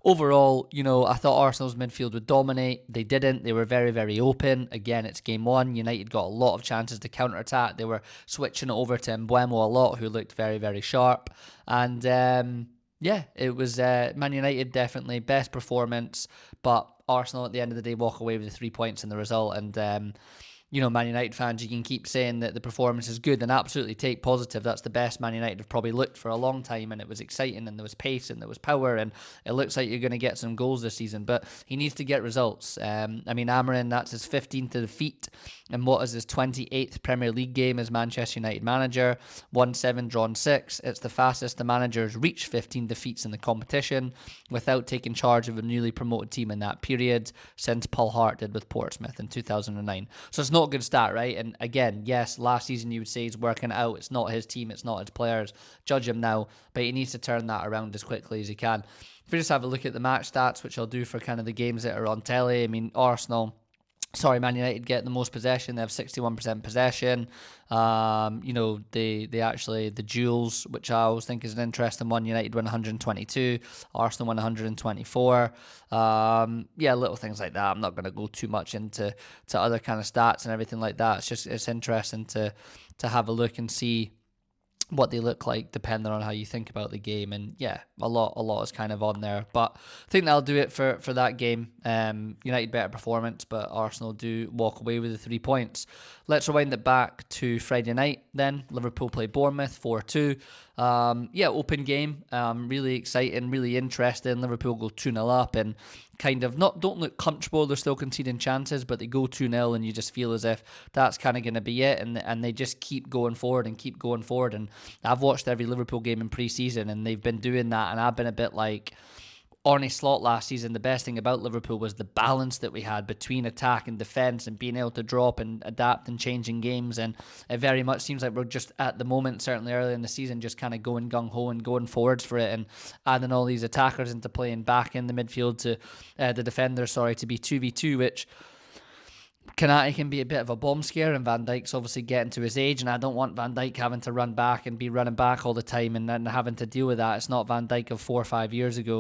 overall, I thought Arsenal's midfield would dominate. They didn't. They were very, very open. Again, it's game one. United got a lot of chances to counter-attack. They were switching it over to Mbeumo a lot, who looked very, very sharp. And yeah, it was Man United definitely best performance, but Arsenal at the end of the day walk away with the 3 points in the result. And Man United fans, you can keep saying that the performance is good and absolutely take positive. That's the best Man United have probably looked for a long time, and it was exciting, and there was pace, and there was power, and it looks like you're going to get some goals this season. But he needs to get results. Amorim, that's his 15th defeat, and what is his 28th Premier League game as Manchester United manager. Won 7, drawn 6. It's the fastest the manager's reached 15 defeats in the competition without taking charge of a newly promoted team in that period since Paul Hart did with Portsmouth in 2009. So it's not a good start, right? And again, yes, last season you would say he's working out. It's not his team, it's not his players. Judge him now, but he needs to turn that around as quickly as he can. If we just have a look at the match stats, which I'll do for kind of the games that are on telly, Man United get the most possession. They have 61% possession. The duels, which I always think is an interesting one. United win 122, Arsenal win 124. Little things like that. I'm not going to go too much into other kind of stats and everything like that. It's interesting to have a look and see what they look like depending on how you think about the game. And yeah, a lot is kind of on there, but I think that'll do it for that game. United better performance, but Arsenal do walk away with the 3 points. Let's rewind it back to Friday night then. Liverpool play Bournemouth 4-2. Open game, really exciting, really interesting. Liverpool go 2-0 up and kind of don't look comfortable. They're still conceding chances, but they go 2-0 and you just feel as if that's kind of going to be it, and they just keep going forward and keep going forward. And I've watched every Liverpool game in pre-season, and they've been doing that, and I've been a bit like Arne Slot last season. The best thing about Liverpool was the balance that we had between attack and defence and being able to drop and adapt and changing games. And it very much seems like we're just at the moment, certainly early in the season, just kind of going gung-ho and going forwards for it and adding all these attackers into playing back in the midfield to the defenders, to be 2v2, which Kanate can be a bit of a bomb scare, and Van Dijk's obviously getting to his age, and I don't want Van Dijk having to run back and be running back all the time and then having to deal with that. It's not Van Dijk of 4 or 5 years ago.